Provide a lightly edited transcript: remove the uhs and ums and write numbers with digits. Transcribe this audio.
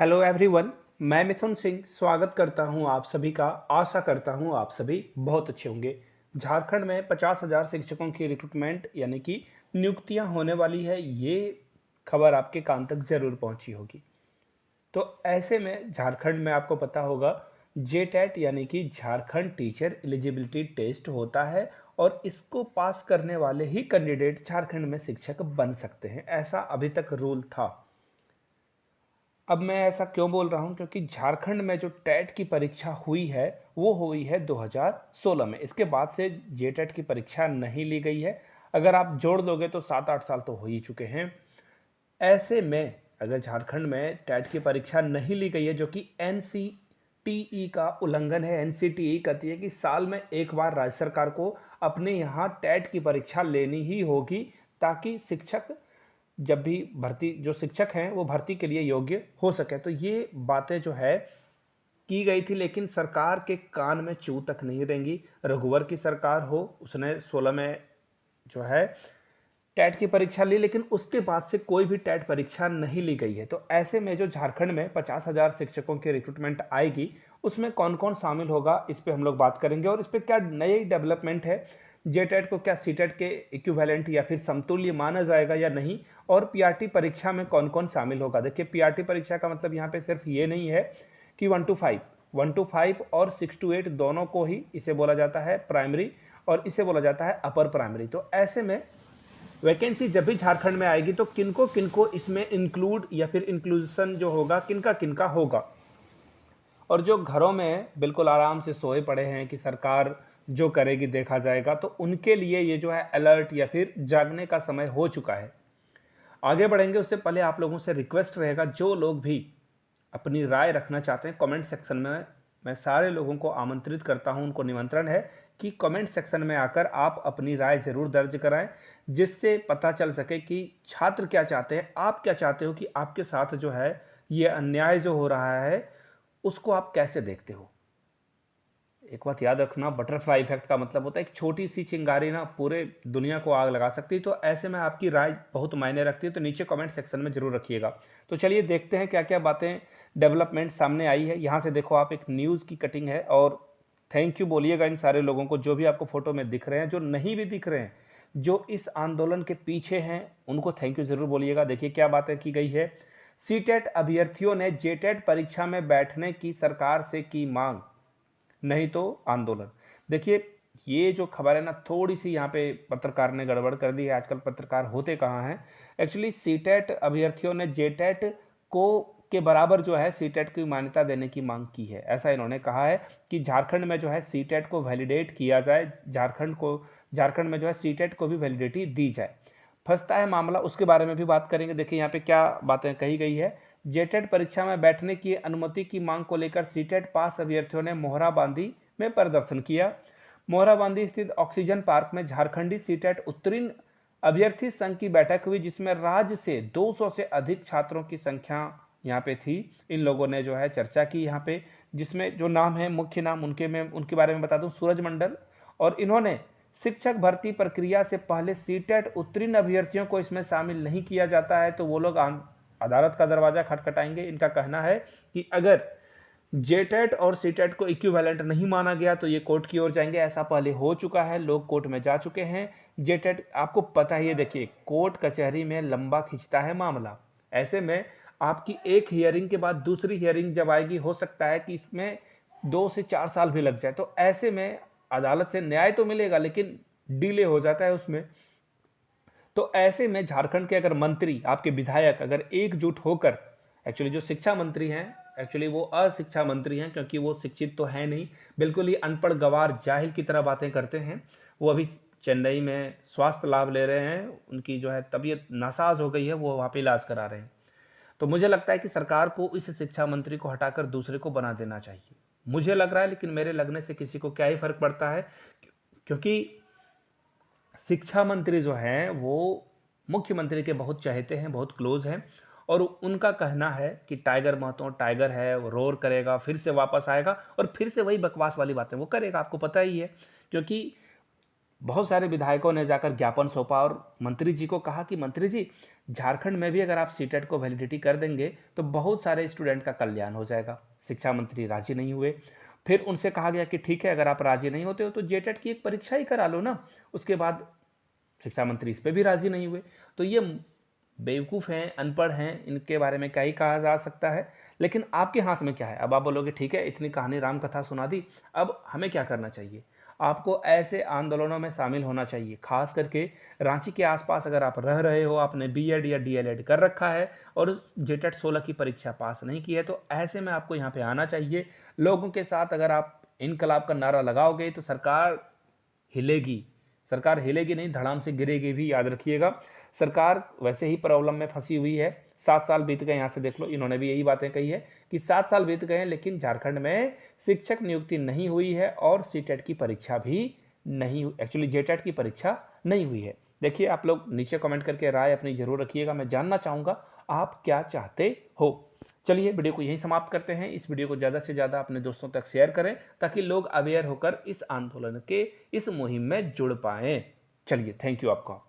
Hello everyone. मैं मिथुन सिंह स्वागत करता हूं आप सभी का। आशा करता हूं आप सभी बहुत अच्छे होंगे। झारखंड में 50,000 शिक्षकों की रिक्रूटमेंट यानी कि नियुक्तियां होने वाली है, ये खबर आपके कान तक ज़रूर पहुंची होगी। तो ऐसे में झारखंड में आपको पता होगा जेटेट यानी कि झारखंड टीचर एलिजिबिलिटी टेस्ट होता है और इसको पास करने वाले ही कैंडिडेट झारखंड में शिक्षक बन सकते हैं। ऐसा अभी तक रूल था। अब मैं ऐसा क्यों बोल रहा हूं, क्योंकि झारखंड में जो टेट की परीक्षा हुई है वो हुई है 2016 में। इसके बाद से जेटेट की परीक्षा नहीं ली गई है। अगर आप जोड़ लोगे तो 7-8 साल तो हो ही चुके हैं। ऐसे में अगर झारखंड में टेट की परीक्षा नहीं ली गई है, जो कि एनसीटीई का उल्लंघन है। एनसीटीई कहती है कि साल में एक बार राज्य सरकार को अपने यहाँ टेट की परीक्षा लेनी ही होगी, ताकि शिक्षक जब भी भर्ती जो शिक्षक हैं वो भर्ती के लिए योग्य हो सके। तो ये बातें जो है की गई थी, लेकिन सरकार के कान में चू तक नहीं रेंगी। रघुवर की सरकार हो, उसने 16 में जो है टेट की परीक्षा ली, लेकिन उसके बाद से कोई भी टेट परीक्षा नहीं ली गई है। तो ऐसे में जो झारखंड में 50,000 शिक्षकों की रिक्रूटमेंट आएगी, उसमें कौन कौन शामिल होगा, इस पर हम लोग बात करेंगे। और इस पर क्या नई डेवलपमेंट है, जेटेट को क्या सीटेट के इक्विवेलेंट या फिर समतुल्य माना जाएगा या नहीं, और पीआरटी परीक्षा में कौन कौन शामिल होगा। देखिए, पीआरटी परीक्षा का मतलब यहाँ पे सिर्फ ये नहीं है कि 1 to 5 और 6 to 8 दोनों को ही इसे बोला जाता है प्राइमरी, और इसे बोला जाता है अपर प्राइमरी। तो ऐसे में वैकेंसी जब भी झारखंड में आएगी तो किनको किनको इसमें इंक्लूड या फिर इंक्लूजन जो होगा किनका किनका होगा। और जो घरों में बिल्कुल आराम से सोए पड़े हैं कि सरकार जो करेगी देखा जाएगा, तो उनके लिए ये जो है अलर्ट या फिर जागने का समय हो चुका है। आगे बढ़ेंगे उससे पहले आप लोगों से रिक्वेस्ट रहेगा, जो लोग भी अपनी राय रखना चाहते हैं कमेंट सेक्शन में, मैं सारे लोगों को आमंत्रित करता हूं, उनको निमंत्रण है कि कमेंट सेक्शन में आकर आप अपनी राय ज़रूर दर्ज कराएं, जिससे पता चल सके कि छात्र क्या चाहते हैं, आप क्या चाहते हो, कि आपके साथ जो है ये अन्याय जो हो रहा है उसको आप कैसे देखते हो। एक बात याद रखना, बटरफ्लाई इफेक्ट का मतलब होता है एक छोटी सी चिंगारी ना पूरे दुनिया को आग लगा सकती है। तो ऐसे में आपकी राय बहुत मायने रखती है, तो नीचे कमेंट सेक्शन में जरूर रखिएगा। तो चलिए देखते हैं क्या क्या बातें डेवलपमेंट सामने आई है। यहाँ से देखो आप, एक न्यूज़ की कटिंग है, और थैंक यू बोलिएगा इन सारे लोगों को जो भी आपको फोटो में दिख रहे हैं, जो नहीं भी दिख रहे हैं, जो इस आंदोलन के पीछे हैं उनको थैंक यू जरूर बोलिएगा। देखिए क्या बातें की गई है। सीटेट अभ्यर्थियों ने जेटेट परीक्षा में बैठने की सरकार से की मांग, नहीं तो आंदोलन। देखिए, ये जो खबर है ना, थोड़ी सी यहाँ पे पत्रकार ने गड़बड़ कर दी है। आजकल पत्रकार होते कहाँ हैं। एक्चुअली सीटेट अभ्यर्थियों ने जेटेट को के बराबर जो है सीटेट की मान्यता देने की मांग की है। ऐसा इन्होंने कहा है कि झारखंड में जो है सीटेट को वैलिडेट किया जाए, झारखंड में जो है सीटेट को भी वैलिडिटी दी जाए। फंसता है मामला, उसके बारे में भी बात करेंगे। देखिए यहाँ पे क्या बातें कही गई है। जेटेट परीक्षा में बैठने की अनुमति की मांग को लेकर सीटेट पास अभ्यर्थियों ने मोहराबांदी में प्रदर्शन किया। मोहराबांदी स्थित ऑक्सीजन पार्क में झारखंडी सीटेट उत्तीर्ण अभ्यर्थी संघ की बैठक हुई, जिसमें राज्य से 200 से अधिक छात्रों की संख्या यहाँ पे थी। इन लोगों ने जो है चर्चा की यहाँ पे, जिसमें जो नाम है, मुख्य नाम उनके बारे में बता दूं, सूरज मंडल। और इन्होंने शिक्षक भर्ती प्रक्रिया से पहले सीटेट उत्तीर्ण अभ्यर्थियों को इसमें शामिल नहीं किया जाता है तो वो लोग अदालत का दरवाजा खटखटाएंगे। इनका कहना है कि अगर जेटेट और सीटेट को इक्विवेलेंट नहीं माना गया तो ये कोर्ट की ओर जाएंगे। ऐसा पहले हो चुका है, लोग कोर्ट में जा चुके हैं। जेटेट आपको पता ही है, देखिए कोर्ट कचहरी में लंबा खिंचता है मामला। ऐसे में आपकी एक हियरिंग के बाद दूसरी हियरिंग जब आएगी, हो सकता है कि इसमें 2 से 4 साल भी लग जाए। तो ऐसे में अदालत से न्याय तो मिलेगा, लेकिन डिले हो जाता है उसमें। तो ऐसे में झारखंड के अगर मंत्री, आपके विधायक अगर एकजुट होकर, एक्चुअली जो शिक्षा मंत्री हैं, एक्चुअली वो अशिक्षा मंत्री हैं, क्योंकि वो शिक्षित तो है नहीं, बिल्कुल ही अनपढ़ गवार जाहिल की तरह बातें करते हैं। वो अभी चेन्नई में स्वास्थ्य लाभ ले रहे हैं, उनकी जो है तबीयत नासाज हो गई है, वो वहाँ पे इलाज करा रहे हैं। तो मुझे लगता है कि सरकार को इस शिक्षा मंत्री को हटाकर दूसरे को बना देना चाहिए, मुझे लग रहा है। लेकिन मेरे लगने से किसी को क्या ही फर्क पड़ता है, क्योंकि शिक्षा मंत्री जो हैं वो मुख्यमंत्री के बहुत चहेते हैं, बहुत क्लोज हैं। और उनका कहना है कि टाइगर महतो टाइगर है, वो रोर करेगा, फिर से वापस आएगा और फिर से वही बकवास वाली बातें वो करेगा। आपको पता ही है, क्योंकि बहुत सारे विधायकों ने जाकर ज्ञापन सौंपा और मंत्री जी को कहा कि मंत्री जी, झारखंड में भी अगर आप सीटेट को वैलिडिटी कर देंगे तो बहुत सारे स्टूडेंट का कल्याण हो जाएगा। शिक्षा मंत्री राजी नहीं हुए। फिर उनसे कहा गया कि ठीक है, अगर आप राजी नहीं होते हो तो जेटेट की एक परीक्षा ही करा लो ना। उसके बाद शिक्षा मंत्री इस पर भी राजी नहीं हुए। तो ये बेवकूफ़ हैं, अनपढ़ हैं, इनके बारे में क्या ही कहा जा सकता है। लेकिन आपके हाथ में क्या है? अब आप बोलोगे ठीक है, इतनी कहानी राम कथा सुना दी, अब हमें क्या करना चाहिए? आपको ऐसे आंदोलनों में शामिल होना चाहिए। खास करके रांची के आसपास अगर आप रह रहे हो, आपने बीएड या डीएलएड कर रखा है और जेटेट 16 की परीक्षा पास नहीं की है, तो ऐसे में आपको यहाँ पे आना चाहिए। लोगों के साथ अगर आप इनकलाब का नारा लगाओगे तो सरकार हिलेगी। सरकार हिलेगी नहीं, धड़ाम से गिरेगी भी, याद रखिएगा। सरकार वैसे ही प्रॉब्लम में फंसी हुई है। 7 साल बीत गए, यहाँ से देख लो, इन्होंने भी यही बातें कही है कि 7 साल बीत गए हैं लेकिन झारखंड में शिक्षक नियुक्ति नहीं हुई है और सीटेट की परीक्षा भी नहीं, एक्चुअली जेटेट की परीक्षा नहीं हुई है। देखिए, आप लोग नीचे कमेंट करके राय अपनी जरूर रखिएगा, मैं जानना चाहूँगा आप क्या चाहते हो। चलिए, वीडियो को यहीं समाप्त करते हैं। इस वीडियो को ज़्यादा से ज़्यादा अपने दोस्तों तक शेयर करें ताकि लोग अवेयर होकर इस आंदोलन के, इस मुहिम में जुड़ पाएँ। चलिए, थैंक यू आपका।